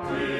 We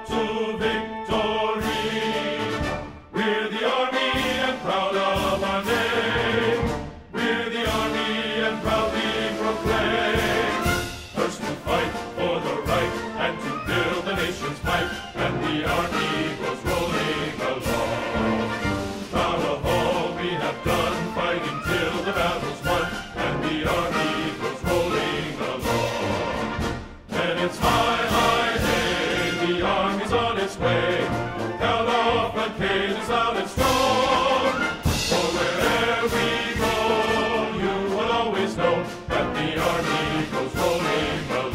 to victory. We're the army and proud of our name. We're the army and proudly proclaim. First to fight for the right and to build the nation's might, and the army goes rolling along. Proud of all we have done, fighting till the battle's won, and the army goes rolling along. And it's high, high, hey, the army's on its way. Count off the cages loud and strong. For wherever we go, you will always know that the army goes rolling along.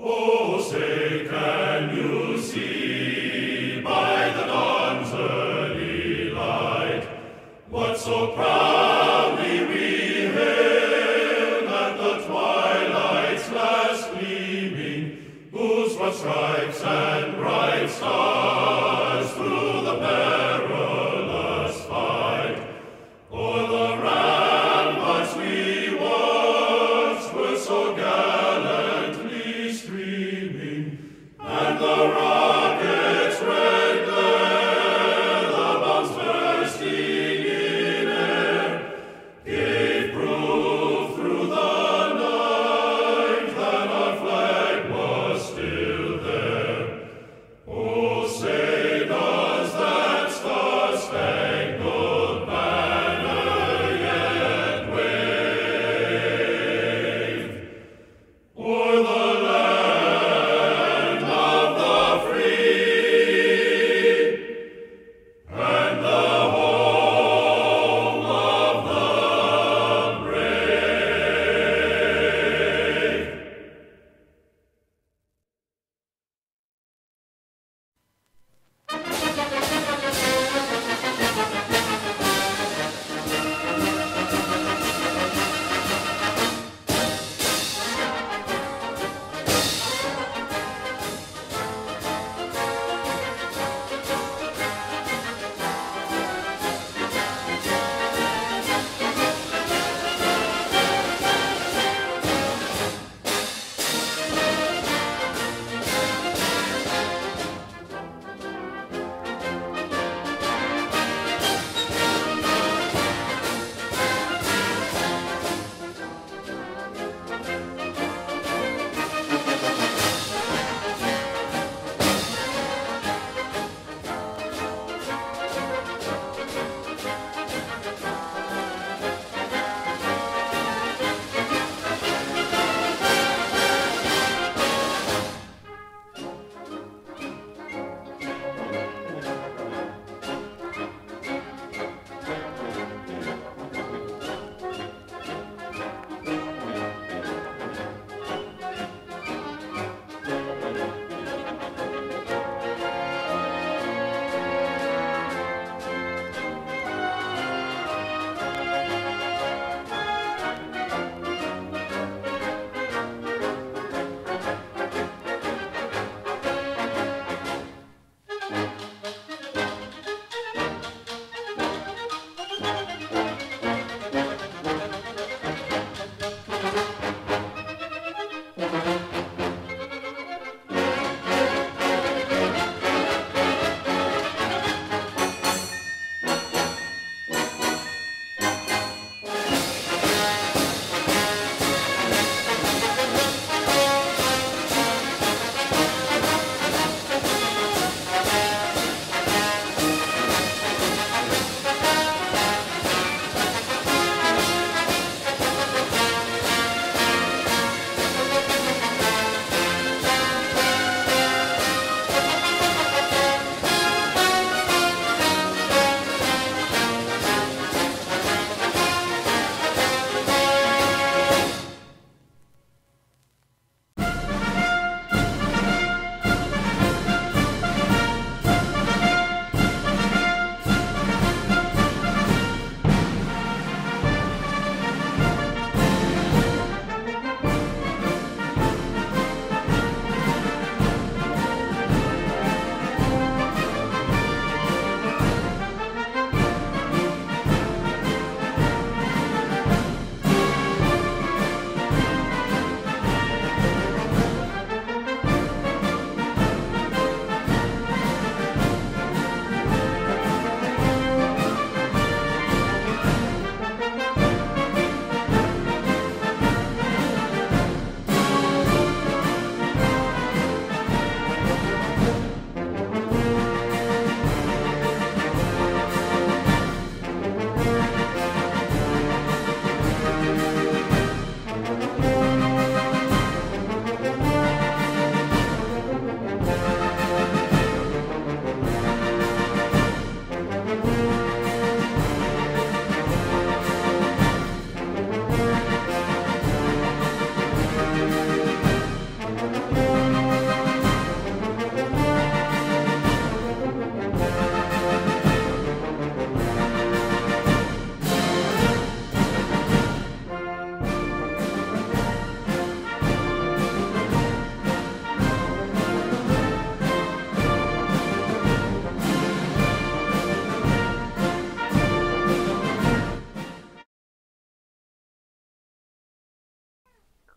Oh, say, can you see by the dawn's early light what so proudly we hailed at the twilight's last gleaming, whose broad stripes and bright stars through the perilous fight o'er the ramparts we watched were so gallantly streaming, and the rocket's red glare, the bombs bursting in air, gave proof through the night that our flag was still there. Oh,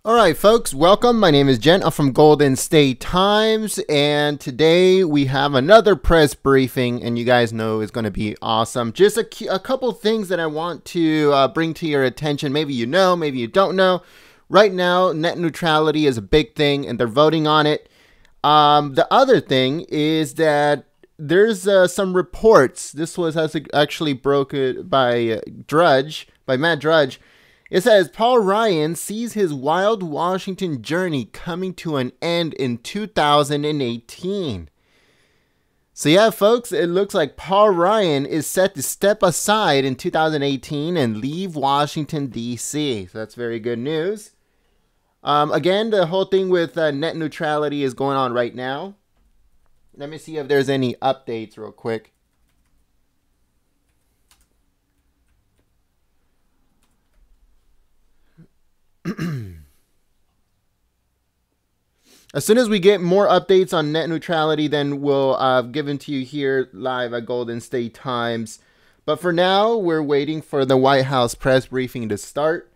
Alright folks, welcome. My name is Jen. I'm from Golden State Times, and today we have another press briefing, and you guys know it's going to be awesome. Just a couple things that I want to bring to your attention. Maybe you know, maybe you don't know. Right now, net neutrality is a big thing, and they're voting on it. The other thing is that there's some reports. This was actually broken by Matt Drudge. It says Paul Ryan sees his wild Washington journey coming to an end in 2018. So yeah, folks, it looks like Paul Ryan is set to step aside in 2018 and leave Washington, D.C. So that's very good news. Again, the whole thing with net neutrality is going on right now. Let me see if there's any updates real quick. As soon as we get more updates on net neutrality, then we'll give them to you here live at Golden State Times. But for now, we're waiting for the White House press briefing to start,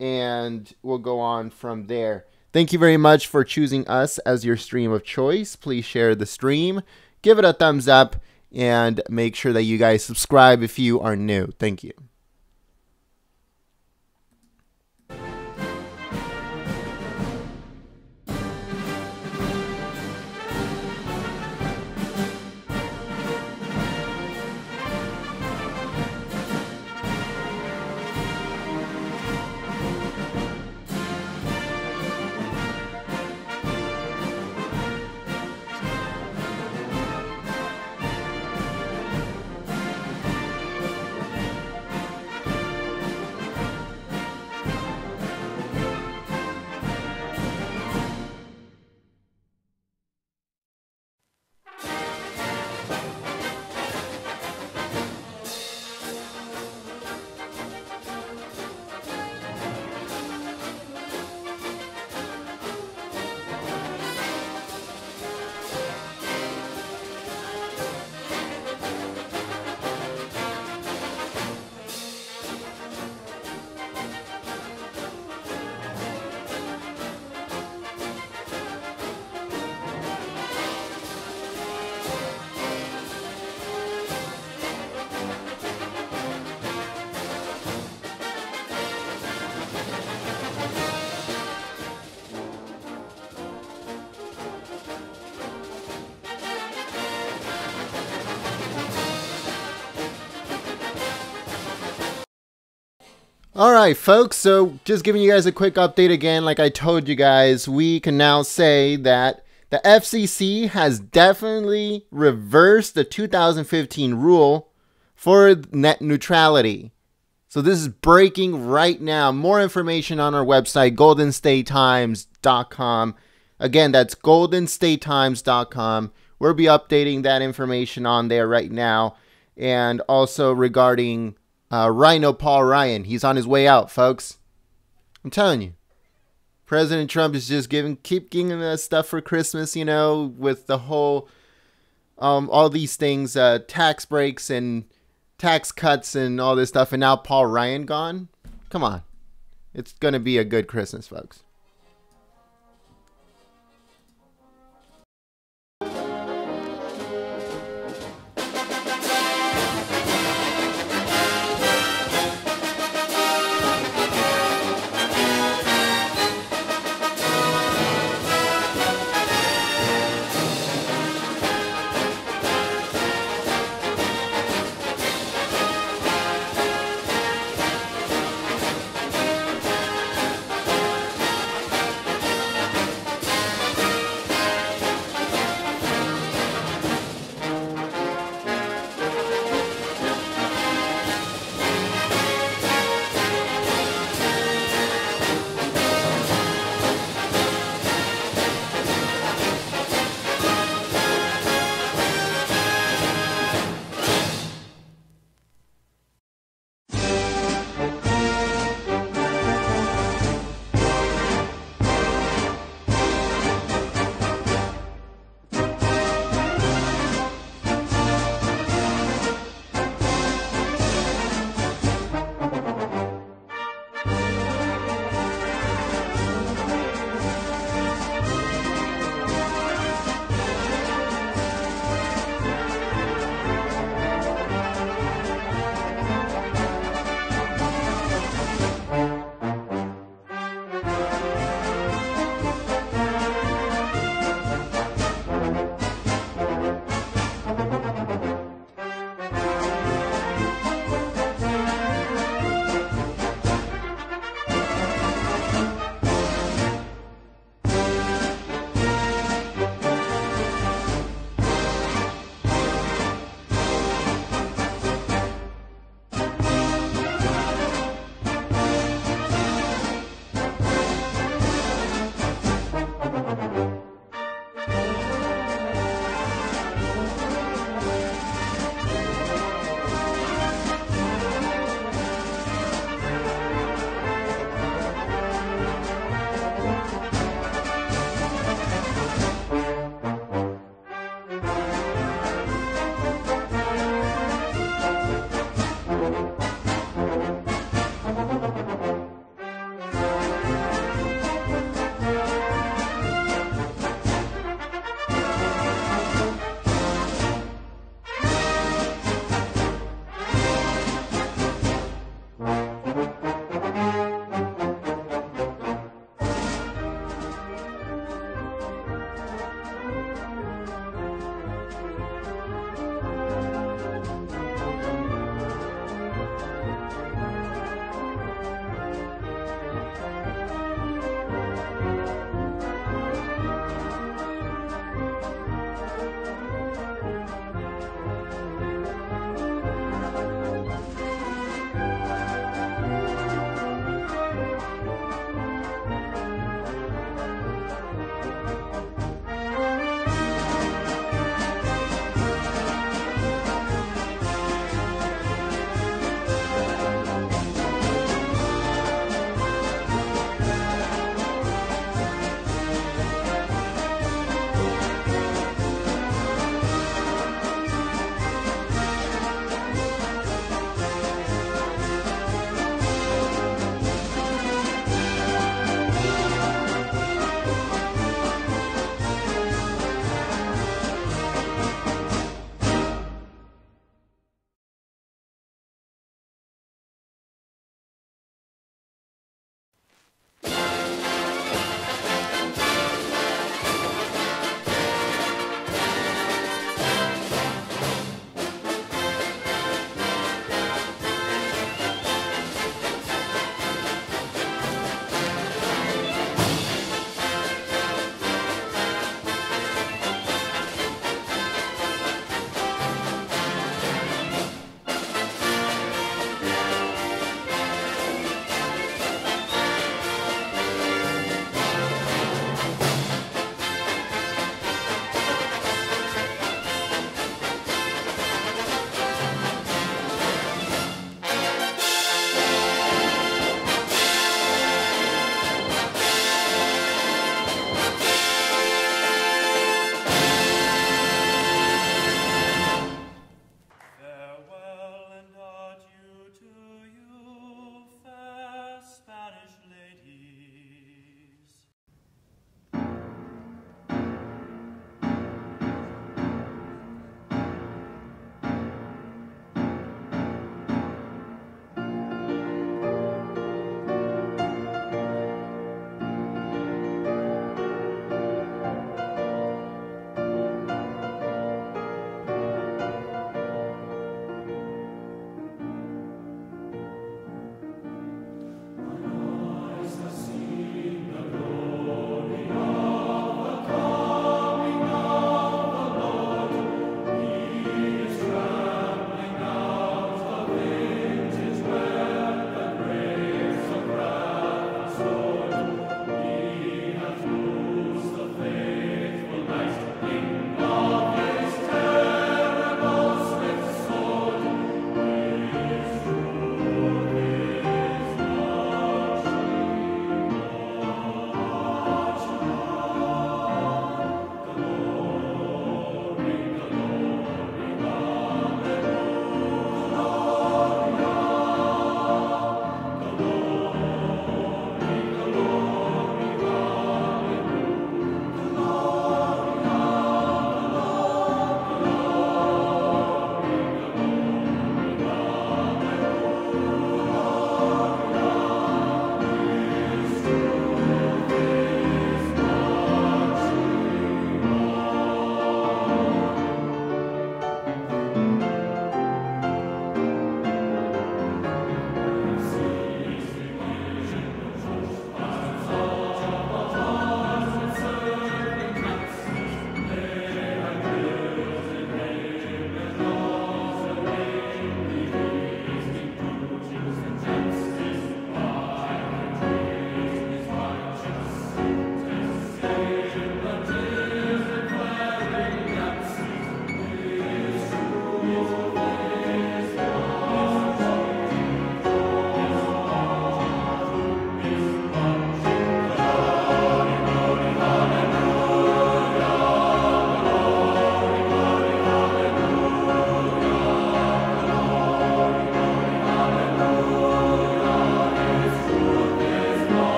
and we'll go on from there. Thank you very much for choosing us as your stream of choice. Please share the stream, give it a thumbs up, and make sure that you guys subscribe if you are new. Thank you. Alright folks, so just giving you guys a quick update again. Like I told you guys, we can now say that the FCC has definitely reversed the 2015 rule for net neutrality. So this is breaking right now. More information on our website, goldenstatetimes.com. Again, that's goldenstatetimes.com. We'll be updating that information on there right now. And also regarding Rhino Paul Ryan. He's on his way out, folks. I'm telling you. President Trump is just keep giving us stuff for Christmas, you know, with the whole, all these things, tax breaks and tax cuts and all this stuff. And now Paul Ryan gone. Come on. It's going to be a good Christmas, folks.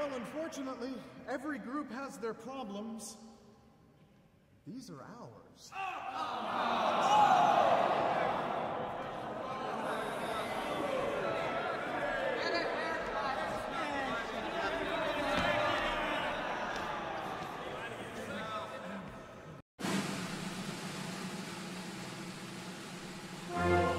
Well, unfortunately, every group has their problems. These are ours. Thank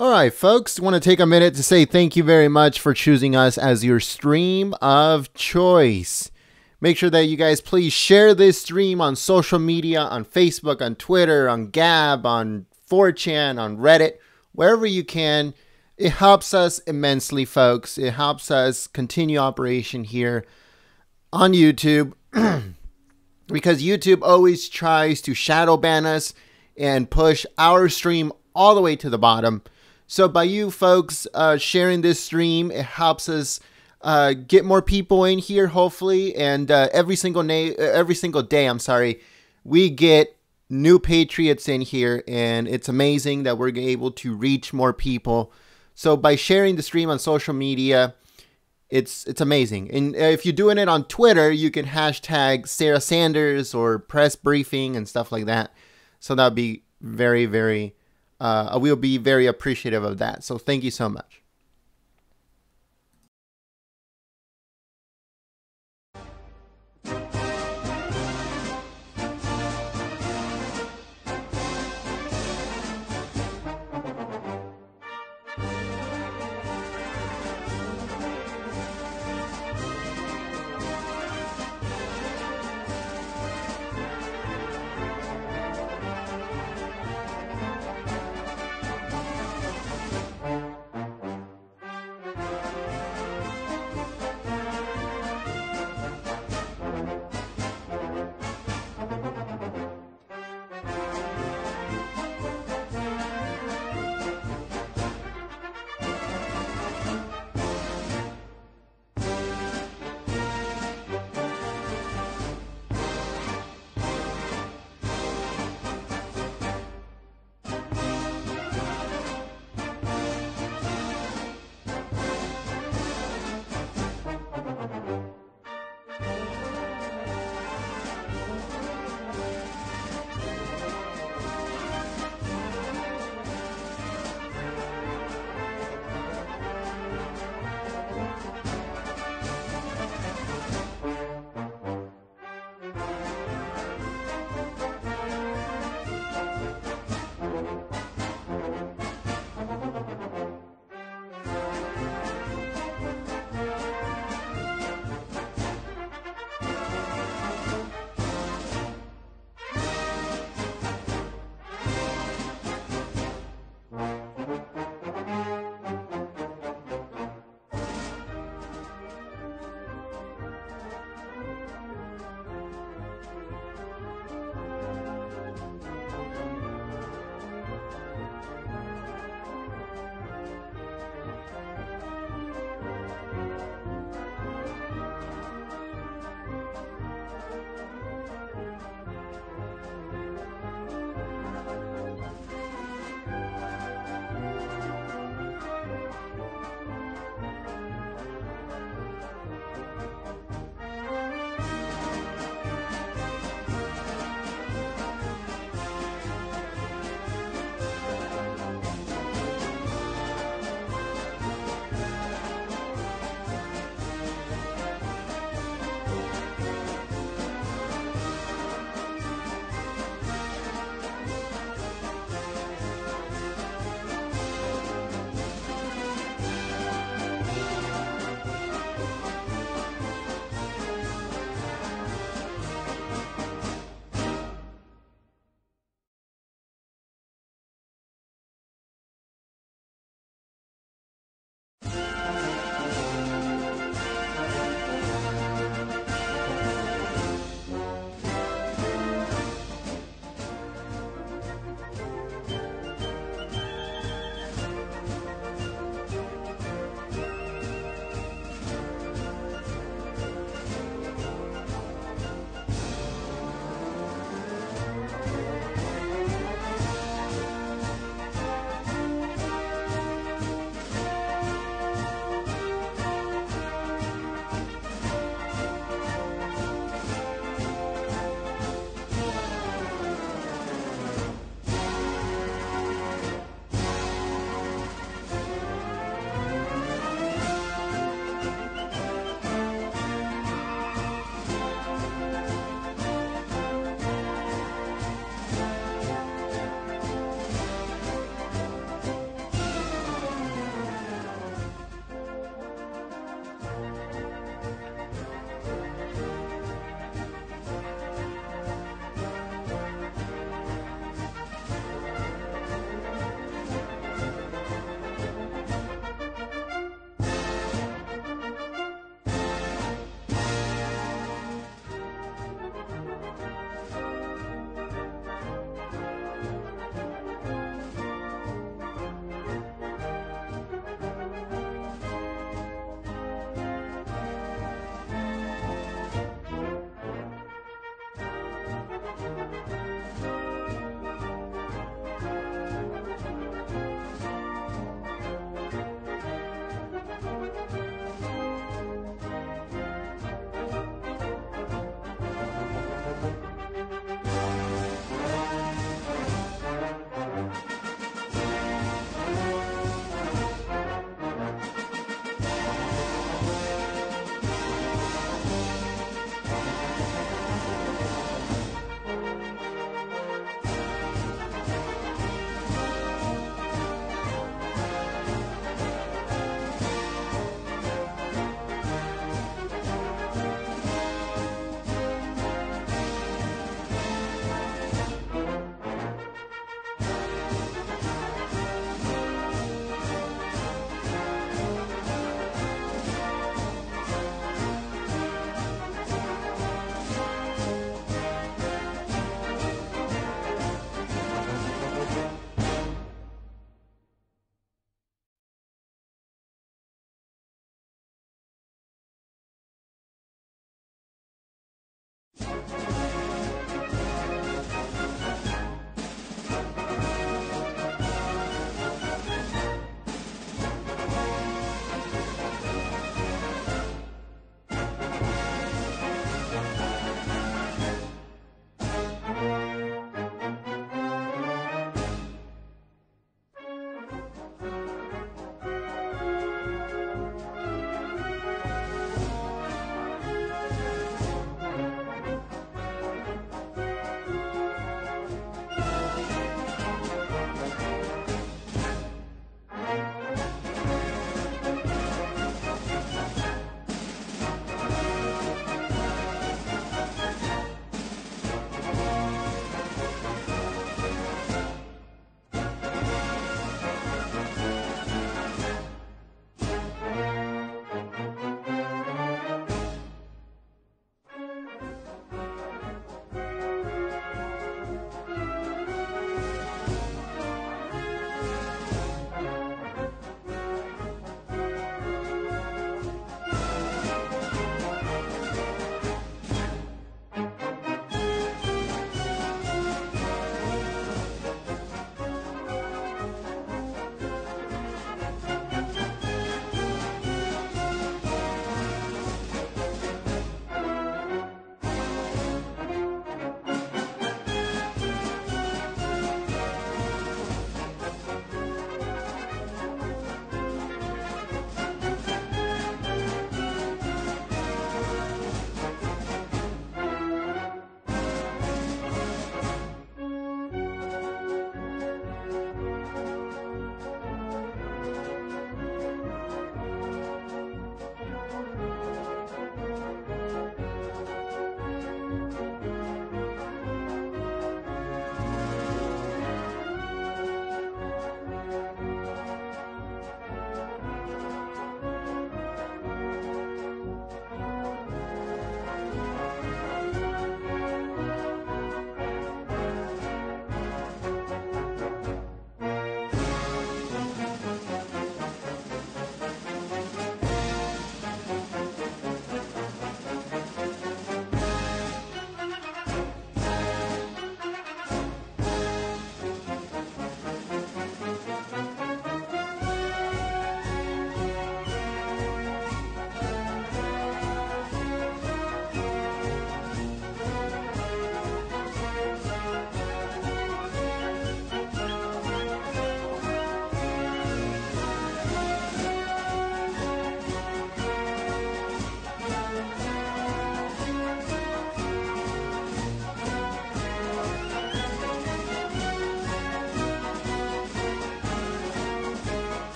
All right, folks, want to take a minute to say thank you very much for choosing us as your stream of choice. Make sure that you guys please share this stream on social media, on Facebook, on Twitter, on Gab, on 4chan, on Reddit, wherever you can. It helps us immensely, folks. It helps us continue operation here on YouTube because YouTube always tries to shadow ban us and push our stream all the way to the bottom. So by you folks sharing this stream, it helps us get more people in here, hopefully. And every single day, we get new patriots in here, and it's amazing that we're able to reach more people. So by sharing the stream on social media, it's amazing. And if you're doing it on Twitter, you can hashtag Sarah Sanders or press briefing and stuff like that. So that'd be very, very. We'll be very appreciative of that. So thank you so much.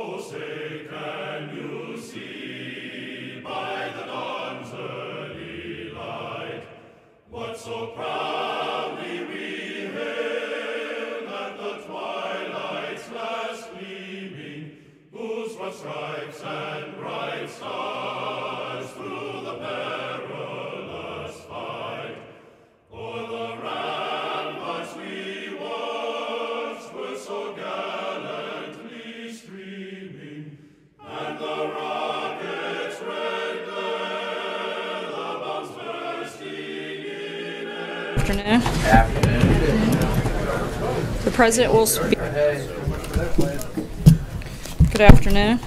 Oh, say, can you see by the dawn's early light what so proudly we hailed at the twilight's last gleaming, whose broad stripes and bright stars through the perilous fight o'er the ramparts we watched were so gallantly streaming, and the rocket's red glare, the bombs bursting in air. Afternoon. The President will speak. Good afternoon.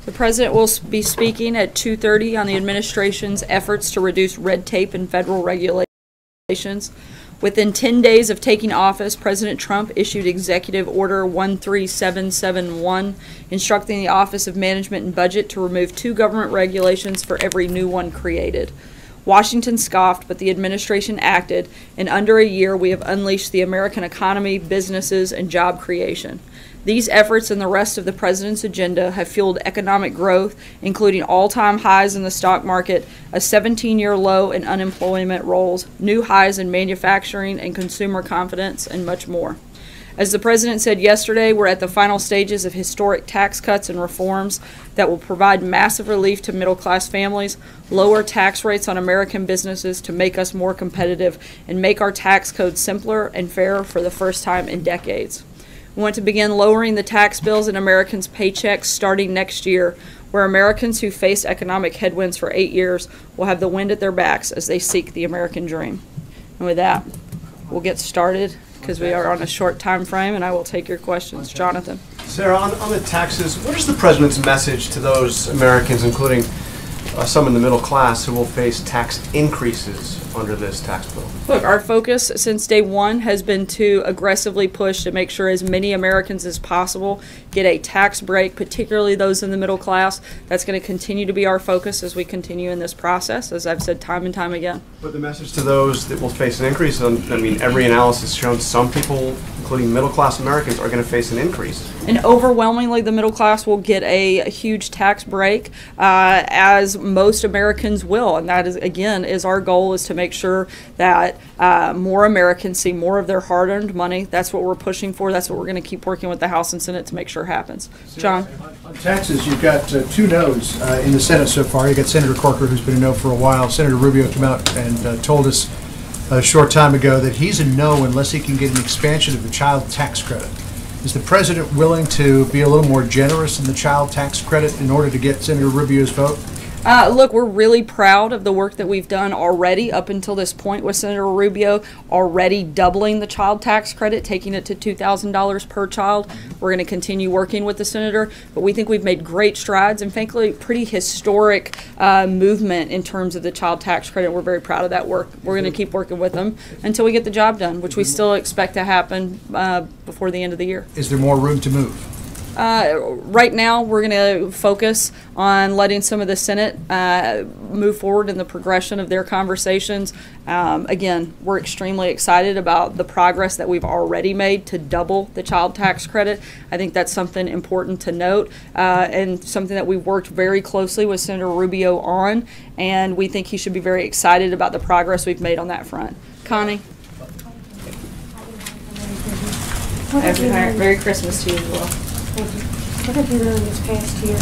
The President will be speaking at 2:30 on the administration's efforts to reduce red tape and federal regulations. Within 10 days of taking office, President Trump issued Executive Order 13771, instructing the Office of Management and Budget to remove 2 government regulations for every new one created. Washington scoffed, but the administration acted. In under a year, we have unleashed the American economy, businesses, and job creation. These efforts and the rest of the President's agenda have fueled economic growth, including all-time highs in the stock market, a 17-year low in unemployment rolls, new highs in manufacturing and consumer confidence, and much more. As the President said yesterday, we're at the final stages of historic tax cuts and reforms that will provide massive relief to middle-class families, lower tax rates on American businesses to make us more competitive, and make our tax code simpler and fairer for the first time in decades. We want to begin lowering the tax bills in Americans' paychecks starting next year, where Americans who faced economic headwinds for 8 years will have the wind at their backs as they seek the American dream. And with that, we'll get started because we are on a short time frame, and I will take your questions. Jonathan. Sarah, on the taxes, what is the President's message to those Americans, including some in the middle class, who will face tax increases under this tax bill? Look, our focus since day one has been to aggressively push to make sure as many Americans as possible get a tax break, particularly those in the middle class. That's going to continue to be our focus as we continue in this process, as I've said time and time again. But the message to those that will face an increase, I mean, every analysis has shown some people, including middle class Americans, are going to face an increase. And overwhelmingly, the middle class will get a huge tax break, as most Americans will. And that is, again, is our goal, is to make sure that more Americans see more of their hard-earned money. That's what we're pushing for. That's what we're going to keep working with the House and Senate to make sure happens. John? On taxes, you've got 2 no's in the Senate so far. You've got Senator Corker, who's been a no for a while. Senator Rubio came out and told us a short time ago that he's a no unless he can get an expansion of the child tax credit. Is the President willing to be a little more generous in the child tax credit in order to get Senator Rubio's vote? Look, we're really proud of the work that we've done already up until this point with Senator Rubio, already doubling the child tax credit, taking it to $2,000 per child. We're going to continue working with the senator, but we think we've made great strides and, frankly, pretty historic movement in terms of the child tax credit. We're very proud of that work. We're going to keep working with them until we get the job done, which we still expect to happen before the end of the year. Is there more room to move? Right now, we're going to focus on letting some of the Senate move forward in the progression of their conversations. Again, we're extremely excited about the progress that we've already made to double the child tax credit. I think that's something important to note, and something that we've worked very closely with Senator Rubio on, and we think he should be very excited about the progress we've made on that front. Connie? Merry Christmas to you as well. Thank you. What have you learned this past year?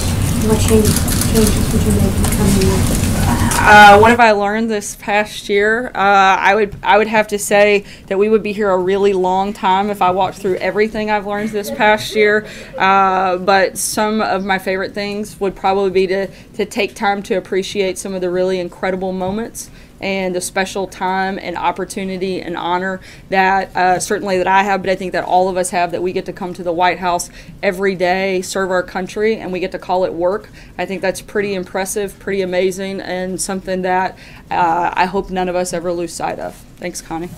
What changes would you make in the coming year? What have I learned this past year? I would have to say that we would be here a really long time if I walked through everything I've learned this past year. But some of my favorite things would probably be to take time to appreciate some of the really incredible moments and the special time and opportunity and honor that certainly that I have, but I think that all of us have, that we get to come to the White House every day, serve our country, and we get to call it work. I think that's pretty impressive, pretty amazing, and something that I hope none of us ever lose sight of. Thanks, Connie.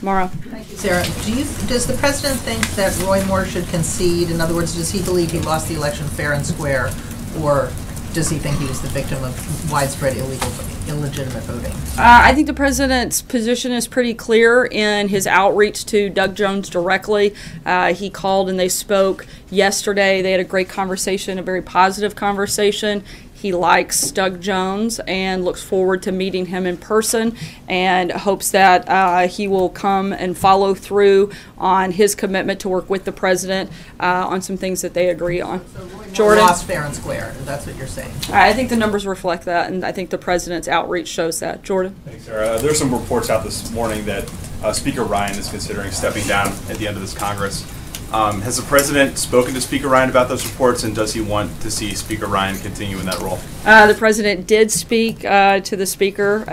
Mara. Thank you, Sarah. Does the President think that Roy Moore should concede? In other words, does he believe he lost the election fair and square, or does he think he was the victim of widespread illegitimate voting? I think the president's position is pretty clear in his outreach to Doug Jones directly. He called and they spoke yesterday. They had a great conversation, a very positive conversation. He likes Doug Jones and looks forward to meeting him in person and hopes that he will come and follow through on his commitment to work with the president on some things that they agree on. Jordan? Lost fair and square. That's what you're saying. I think the numbers reflect that, and I think the president's outreach shows that. Jordan? Thanks, Sarah. There's some reports out this morning that Speaker Ryan is considering stepping down at the end of this Congress. Has the president spoken to Speaker Ryan about those reports, and does he want to see Speaker Ryan continue in that role? The president did speak to the speaker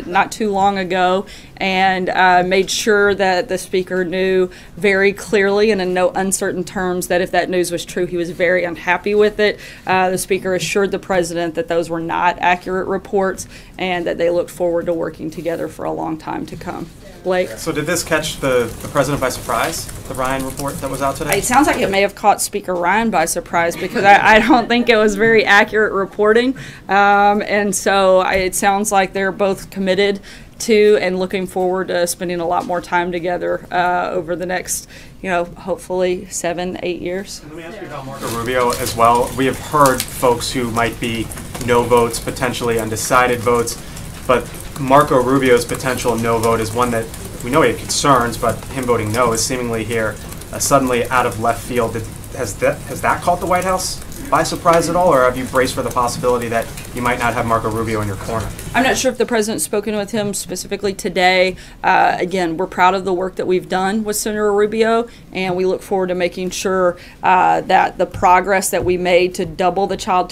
not too long ago and made sure that the speaker knew very clearly and in no uncertain terms that if that news was true, he was very unhappy with it. The speaker assured the president that those were not accurate reports and that they looked forward to working together for a long time to come. Blake? So did this catch the president by surprise, the Ryan report that was out today? It sounds like it may have caught Speaker Ryan by surprise because I don't think it was very accurate reporting. And so it sounds like they're both committed to and looking forward to spending a lot more time together over the next, hopefully 7-8 years. Let me ask you about Marco Rubio as well. We have heard folks who might be no votes, potentially undecided votes, but Marco Rubio's potential no vote is one that we know he had concerns, but him voting no is seemingly here suddenly out of left field. Has that caught the White House by surprise at all, or have you braced for the possibility that you might not have Marco Rubio in your corner? I'm not sure if the president's spoken with him specifically today. Again, we're proud of the work that we've done with Senator Rubio, and we look forward to making sure that the progress that we made to double the child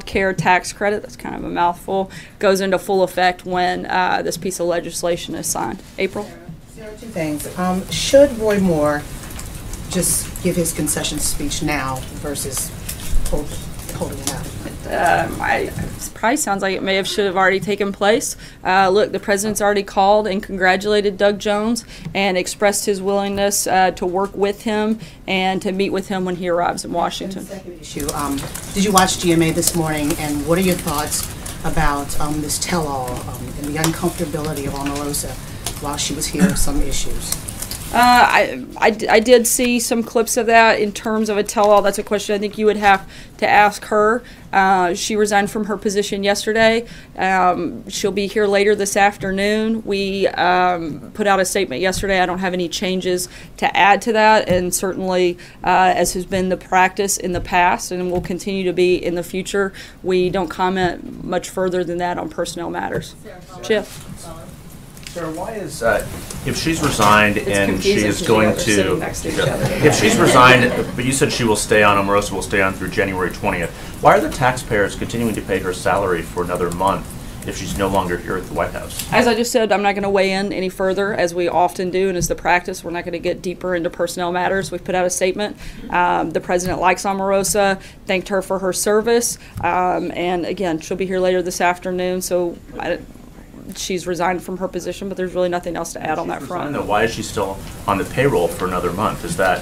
care tax credit, that's kind of a mouthful, goes into full effect when this piece of legislation is signed. April? Two things. Should Roy Moore just give his concession speech now versus holding it out? It probably sounds like it should have already taken place. Look, the president's already called and congratulated Doug Jones and expressed his willingness to work with him and to meet with him when he arrives in Washington. Second issue, did you watch GMA this morning, and what are your thoughts about this tell-all and the uncomfortability of Omarosa while she was here, some issues? I did see some clips of that in terms of a tell-all. That's a question I think you would have to ask her. She resigned from her position yesterday. She'll be here later this afternoon. We put out a statement yesterday. I don't have any changes to add to that, and certainly, as has been the practice in the past and will continue to be in the future, we don't comment much further than that on personnel matters. Chip? Sarah, why is if she's resigned and she is going to, if she's resigned, but you said she will stay on, Omarosa will stay on through January 20th, why are the taxpayers continuing to pay her salary for another month if she's no longer here at the White House? As I just said, I'm not going to weigh in any further, as we often do, and as the practice, we're not going to get deeper into personnel matters. We've put out a statement. The president likes Omarosa, thanked her for her service, and again, she'll be here later this afternoon, so she's resigned from her position, but there's really nothing else to add on that front. Why is she still on the payroll for another month? Is that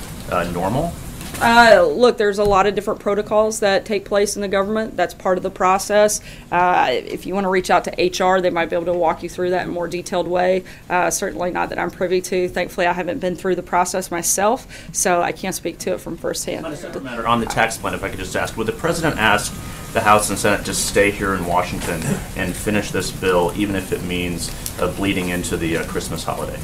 normal? Look, there's a lot of different protocols that take place in the government. That's part of the process. If you want to reach out to HR, they might be able to walk you through that in a more detailed way. Certainly not that I'm privy to. Thankfully, I haven't been through the process myself, so I can't speak to it from firsthand. On the tax plan, if I could just ask, would the president ask the House and Senate to stay here in Washington and finish this bill, even if it means bleeding into the Christmas holiday?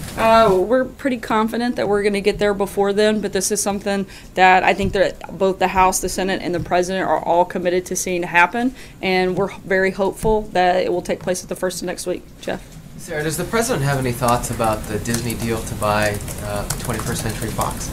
We're pretty confident that we're going to get there before then, but this is something that I think that both the House, the Senate, and the President are all committed to seeing happen, and we're very hopeful that it will take place at the first of next week. Jeff? Sarah, does the President have any thoughts about the Disney deal to buy 21st Century Fox?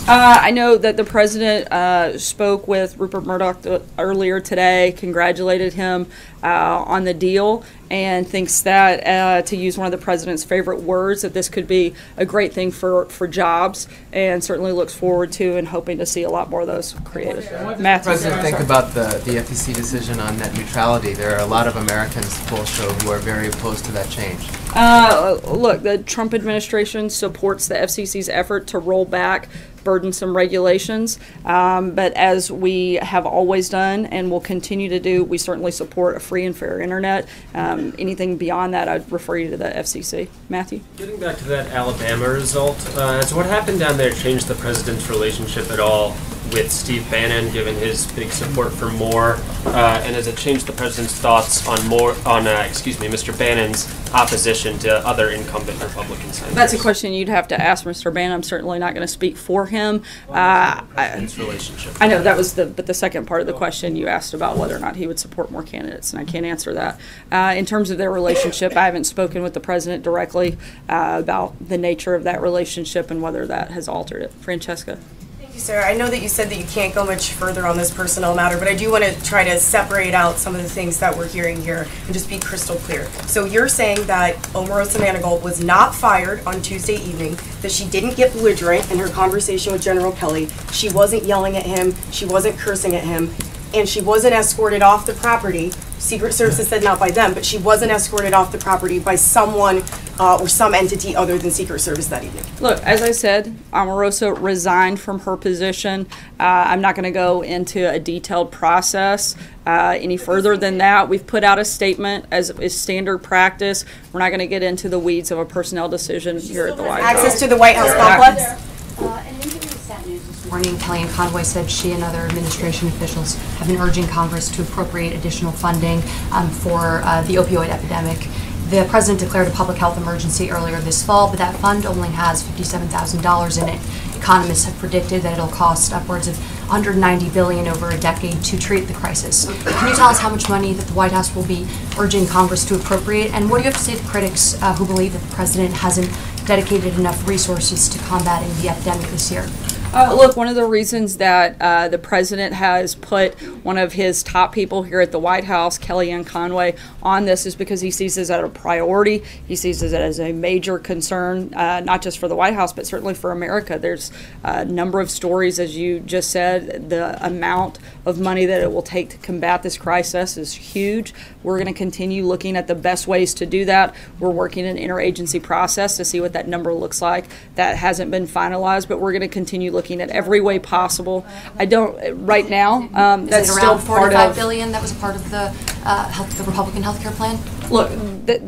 I know that the president spoke with Rupert Murdoch earlier today, congratulated him on the deal, and thinks that, to use one of the president's favorite words, that this could be a great thing for jobs, and certainly looks forward to and hoping to see a lot more of those created. What does the president think about the FTC decision on net neutrality? There are a lot of Americans, polls show, who are very opposed to that change. Look, the Trump administration supports the FCC's effort to roll back burdensome regulations, but as we have always done and will continue to do, we certainly support a free and fair internet. Anything beyond that, I'd refer you to the FCC. Matthew? Getting back to that Alabama result, has what happened down there changed the president's relationship at all with Steve Bannon, given his big support for Moore, and has it changed the president's thoughts on Mr. Bannon's opposition to other incumbent Republican senators? That's a question you'd have to ask Mr. Bannon. I'm certainly not going to speak for him. His relationship. I know that was the second part of the question you asked about whether or not he would support more candidates, and I can't answer that. In terms of their relationship, I haven't spoken with the president directly about the nature of that relationship and whether that has altered it. Francesca? Thank you, sir. I know that you said that you can't go much further on this personnel matter, but I do want to try to separate out some of the things that we're hearing here and just be crystal clear. So you're saying that Omarosa Manigault was not fired on Tuesday evening, that she didn't get belligerent in her conversation with General Kelly, she wasn't yelling at him, she wasn't cursing at him, and she wasn't escorted off the property. Secret Service has said not by them, but she wasn't escorted off the property by someone or some entity other than Secret Service that evening. Look, as I said, Omarosa resigned from her position. I'm not going to go into a detailed process any further than that. We've put out a statement as is standard practice. We're not going to get into the weeds of a personnel decision here at the White House. Access to the White House complex? Morning, Kellyanne Conway said she and other administration officials have been urging Congress to appropriate additional funding for the opioid epidemic. The president declared a public health emergency earlier this fall, but that fund only has $57,000 in it. Economists have predicted that it'll cost upwards of $190 billion over a decade to treat the crisis. Can you tell us how much money that the White House will be urging Congress to appropriate? And what do you have to say to critics who believe that the president hasn't dedicated enough resources to combating the epidemic this year? Look, one of the reasons that the president has put one of his top people here at the White House, Kellyanne Conway, on this is because he sees this as a priority. He sees it as a major concern, not just for the White House, but certainly for America. There's a number of stories, as you just said. The amount of money that it will take to combat this crisis is huge. We're going to continue looking at the best ways to do that. We're working an interagency process to see what that number looks like. That hasn't been finalized, but we're going to continue looking at every way possible. I don't right now. That's is it around still part $45 of billion that was a part of the Republican health care plan? Look,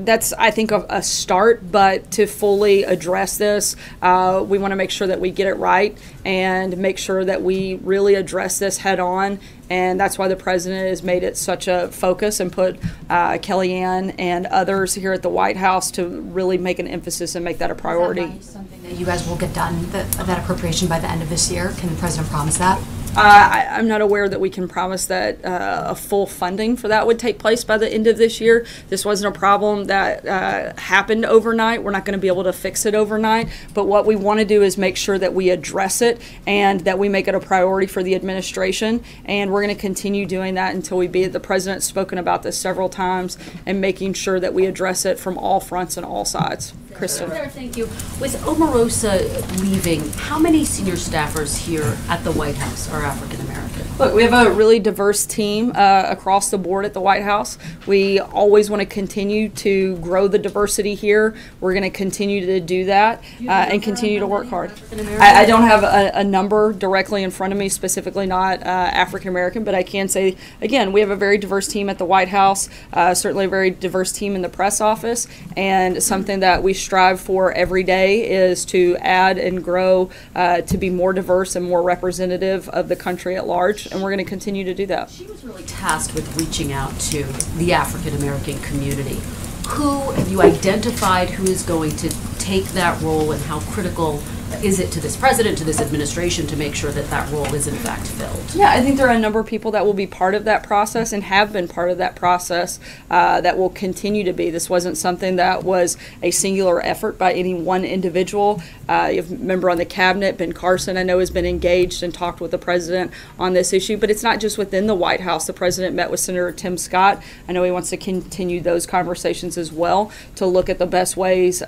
that's, I think, a start, but to fully address this, we want to make sure that we get it right and make sure that we really address this head on. And that's why the president has made it such a focus and put Kellyanne and others here at the White House to really make an emphasis and make that a priority. Something that you guys will get done, that appropriation by the end of this year? Can the president promise that? I'm not aware that we can promise that a full funding for that would take place by the end of this year. This wasn't a problem that happened overnight. We're not going to be able to fix it overnight. But what we want to do is make sure that we address it and that we make it a priority for the administration. And we're going to continue doing that until we beat it. The president's spoken about this several times and making sure that we address it from all fronts and all sides. Kristen. Thank you. With Omarosa leaving, how many senior staffers here at the White House are African American? Look, we have a really diverse team across the board at the White House. We always want to continue to grow the diversity here. We're going to continue to do that and continue to work hard. I don't have a number directly in front of me, specifically not African American, but I can say, again, we have a very diverse team at the White House, certainly a very diverse team in the press office, and something that we strive for every day is to add and grow to be more diverse and more representative of the country at large, and we're going to continue to do that. She was really tasked with reaching out to the African American community. Who have you identified who is going to take that role, and how critical is it to this president, to this administration, to make sure that that role is in fact filled? Yeah, I think there are a number of people that will be part of that process and have been part of that process that will continue to be. This wasn't something that was a singular effort by any one individual. You have a member on the cabinet, Ben Carson, I know has been engaged and talked with the president on this issue, but it's not just within the White House. The president met with Senator Tim Scott. I know he wants to continue those conversations as well to look at the best ways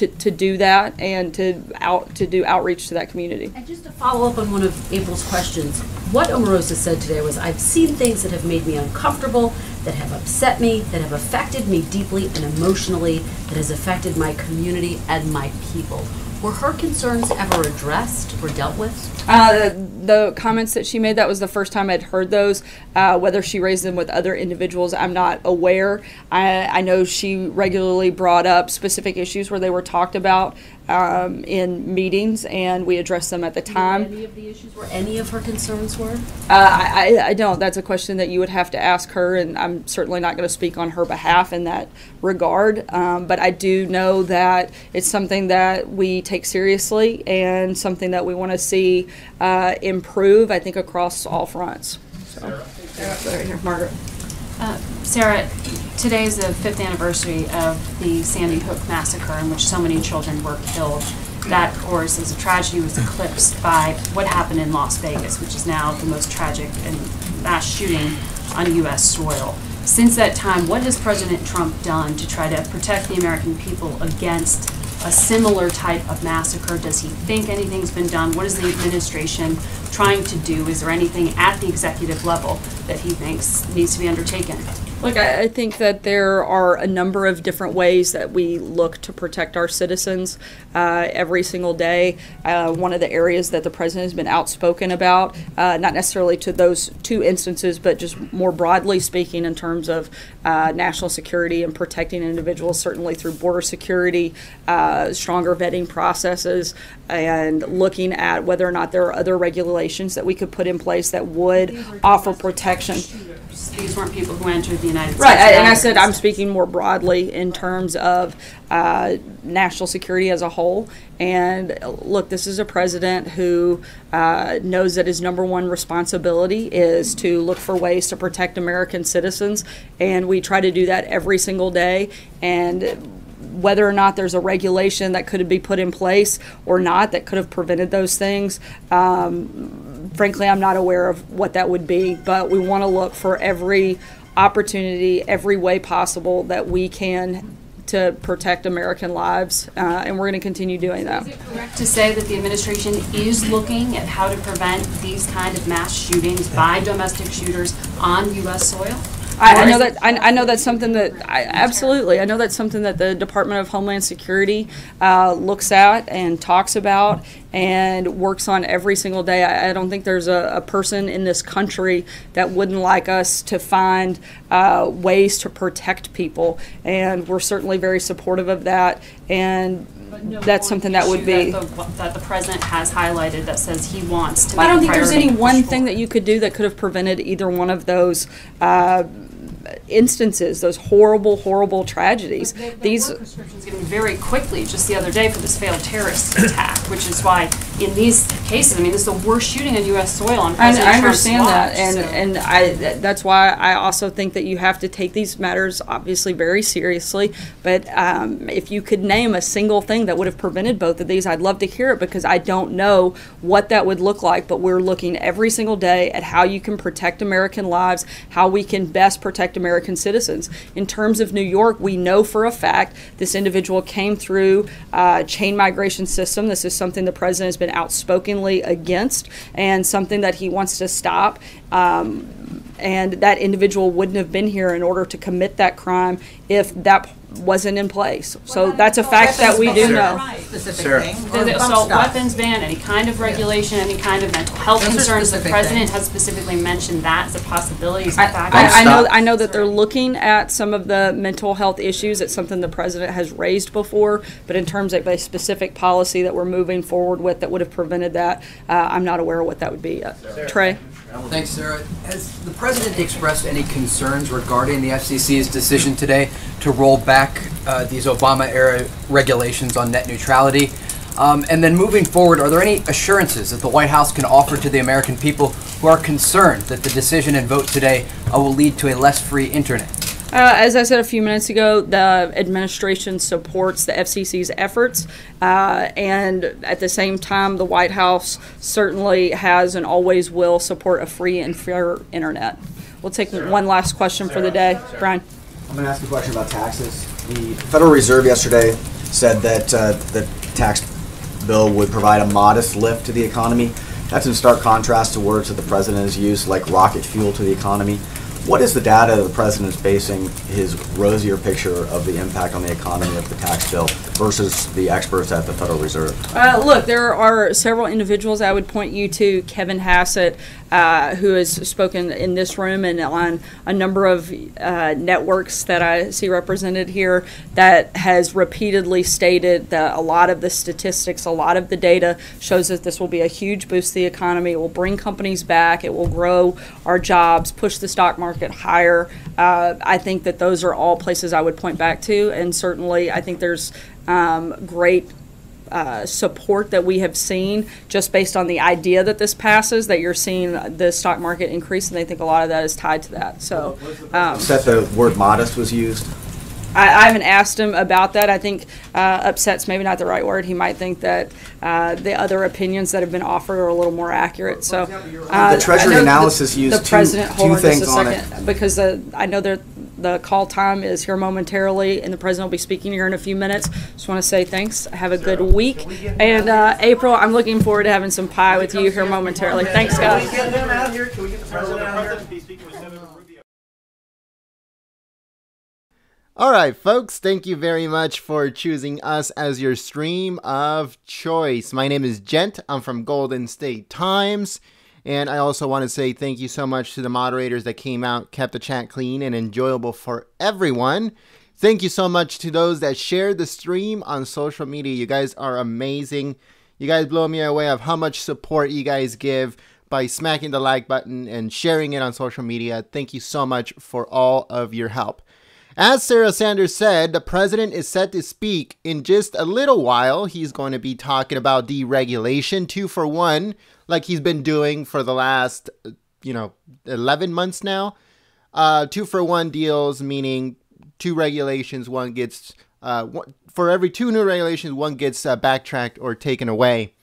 to do that and to do outreach to that community. And just to follow up on one of April's questions, what Omarosa said today was, I've seen things that have made me uncomfortable, that have upset me, that have affected me deeply and emotionally, that has affected my community and my people. Were her concerns ever addressed or dealt with? The comments that she made, that was the first time I'd heard those. Whether she raised them with other individuals, I'm not aware. I know she regularly brought up specific issues where they were talked about in meetings, and we addressed them at the time. Any of the issues where any of her concerns were? I don't. That's a question that you would have to ask her, and I'm certainly not going to speak on her behalf in that regard. But I do know that it's something that we take seriously and something that we want to see improve, I think, across all fronts. So, right here, Margaret. Sarah, today is the 5th anniversary of the Sandy Hook massacre in which so many children were killed. That, of course, as a tragedy, was eclipsed by what happened in Las Vegas, which is now the most tragic and mass shooting on U.S. soil. Since that time, what has President Trump done to try to protect the American people against a similar type of massacre? Does he think anything's been done? What is the administration trying to do? Is there anything at the executive level that he thinks needs to be undertaken? Look, I think that there are a number of different ways that we look to protect our citizens every single day. One of the areas that the president has been outspoken about, not necessarily to those two instances, but just more broadly speaking in terms of national security and protecting individuals, certainly through border security, stronger vetting processes, and looking at whether or not there are other regulations that we could put in place that would offer protection. These weren't people who entered the United States. Right, and I said I'm speaking more broadly in terms of national security as a whole. And look, this is a president who knows that his #1 responsibility is to look for ways to protect American citizens, and we try to do that every single day. And whether or not there's a regulation that could be put in place or not that could have prevented those things, frankly, I'm not aware of what that would be, but we want to look for every opportunity, every way possible that we can to protect American lives, and we're going to continue doing that. Is it correct to say that the administration is looking at how to prevent these kind of mass shootings by domestic shooters on U.S. soil? I know that. I know that's something that absolutely. I know that's something that the Department of Homeland Security looks at and talks about and works on every single day. I don't think there's a person in this country that wouldn't like us to find ways to protect people, and we're certainly very supportive of that. And that's something that would be that the president has highlighted that says he wants to. I don't think there's any one thing that you could do that could have prevented either one of those instances, those horrible tragedies. These prescriptions given very quickly just the other day for this failed terrorist attack, which is why in these cases, I mean, this is the worst shooting on U.S. soil on President Trump's understand watch, that, and that's why I also think that you have to take these matters obviously very seriously. But if you could name a single thing that would have prevented both of these, I'd love to hear it, because I don't know what that would look like. But we're looking every single day at how you can protect American lives, how we can best protect American citizens. In terms of New York, we know for a fact this individual came through chain migration system. This is something the president has been outspokenly against and something that he wants to stop. And that individual wouldn't have been here in order to commit that crime if that wasn't in place. So that's a fact that we do know. The assault weapons ban, any kind of regulation, any kind of mental health concerns. The president has specifically mentioned that as a possibility. I know that they're looking at some of the mental health issues. It's something the president has raised before, but in terms of a specific policy that we're moving forward with that would have prevented that, I'm not aware of what that would be. Trey? Thanks, Sarah. Has the president expressed any concerns regarding the FCC's decision today to roll back these Obama-era regulations on net neutrality? And then moving forward, are there any assurances that the White House can offer to the American people who are concerned that the decision and vote today will lead to a less free internet? As I said a few minutes ago, the administration supports the FCC's efforts, and at the same time, the White House certainly has and always will support a free and fair internet. We'll take one last question for the day. Brian. I'm going to ask a question about taxes. The Federal Reserve yesterday said that the tax bill would provide a modest lift to the economy. That's in stark contrast to words that the president has used, like rocket fuel to the economy. What is the data that the president is basing his rosier picture of the impact on the economy of the tax bill versus the experts at the Federal Reserve? Look, there are several individuals I would point you to. Kevin Hassett, who has spoken in this room and on a number of networks that I see represented here, that has repeatedly stated that a lot of the statistics, a lot of the data shows that this will be a huge boost to the economy. It will bring companies back. It will grow our jobs, push the stock market higher. I think that those are all places I would point back to, and certainly I think there's great support that we have seen just based on the idea that this passes, that you're seeing the stock market increase, and I think a lot of that is tied to that. So, Said the word modest was used. I haven't asked him about that. I think upset's maybe not the right word. He might think that the other opinions that have been offered are a little more accurate. So the Treasury analysis used the president. two things just a on second, because I know that the call time is here momentarily, and the president will be speaking here in a few minutes. Just want to say thanks. Have a good week, and April, I'm looking forward to having some pie with you here momentarily. Thanks, guys. Can we get him out here? Can we get the president out here? All right, folks, thank you very much for choosing us as your stream of choice. My name is Gent. I'm from Golden State Times. And I also want to say thank you so much to the moderators that came out, kept the chat clean and enjoyable for everyone. Thank you so much to those that shared the stream on social media. You guys are amazing. You guys blow me away of how much support you guys give by smacking the like button and sharing it on social media. Thank you so much for all of your help. As Sarah Sanders said, the president is set to speak in just a little while. He's going to be talking about deregulation, 2-for-1, like he's been doing for the last, 11 months now. 2-for-1 deals, meaning two regulations, one gets, for every two new regulations, one gets backtracked or taken away.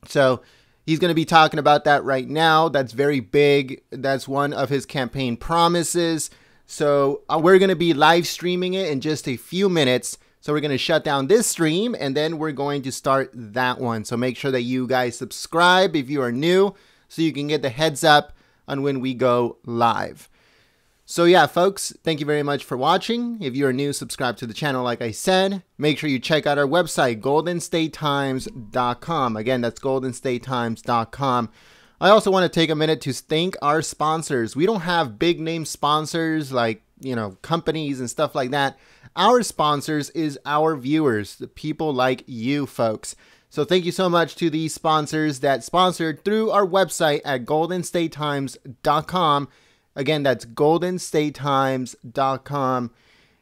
So he's going to be talking about that right now. That's very big. That's one of his campaign promises. So we're going to be live streaming it in just a few minutes. So we're going to shut down this stream and then we're going to start that one. So make sure that you guys subscribe if you are new so you can get the heads up on when we go live. So yeah, folks, thank you very much for watching. If you are new, subscribe to the channel like I said. Make sure you check out our website, goldenstatetimes.com. Again, that's goldenstatetimes.com. I also want to take a minute to thank our sponsors. We don't have big name sponsors like, companies and stuff like that. Our sponsors is our viewers, the people like you folks. So thank you so much to these sponsors that sponsored through our website at goldenstatetimes.com. Again, that's goldenstatetimes.com.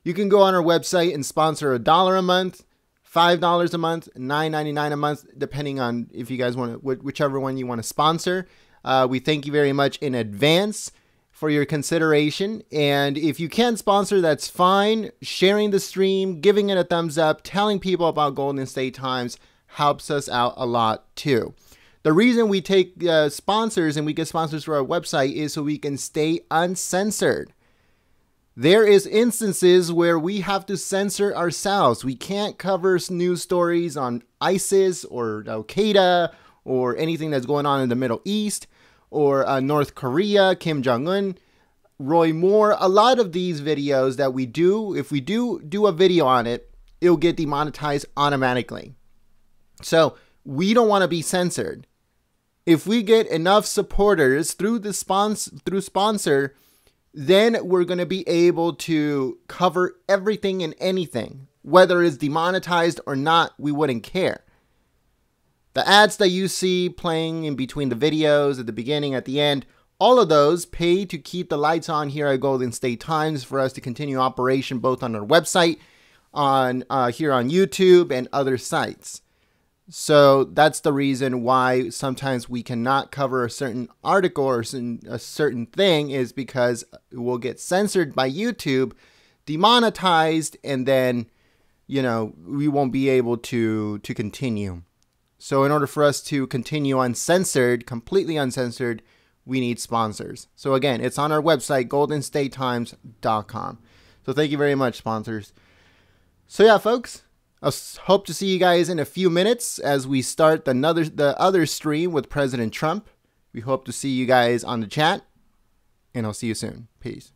You can go on our website and sponsor $1 a month, $5 a month, $9.99 a month, depending on if you guys want to, whichever one you want to sponsor. We thank you very much in advance for your consideration. And if you can't sponsor, that's fine. Sharing the stream, giving it a thumbs up, telling people about Golden State Times helps us out a lot too. The reason we take sponsors and we get sponsors for our website is so we can stay uncensored. There is instances where we have to censor ourselves. We can't cover news stories on ISIS or Al-Qaeda or anything that's going on in the Middle East or North Korea, Kim Jong-un, Roy Moore. A lot of these videos that we do, if we do a video on it, it'll get demonetized automatically. So we don't want to be censored. If we get enough supporters through sponsor, then we're going to be able to cover everything and anything. Whether it's demonetized or not, we wouldn't care. The ads that you see playing in between the videos, at the beginning, at the end, all of those pay to keep the lights on here at Golden State Times for us to continue operation both on our website, on here on YouTube, and other sites. So that's the reason why sometimes we cannot cover a certain article or a certain thing, is because it will get censored by YouTube, demonetized, and then, we won't be able to continue. So in order for us to continue uncensored, completely uncensored, we need sponsors. So again, it's on our website, goldenstatetimes.com. So thank you very much, sponsors. So yeah, folks. hope to see you guys in a few minutes as we start the other stream with President Trump. We hope to see you guys on the chat, and I'll see you soon. Peace.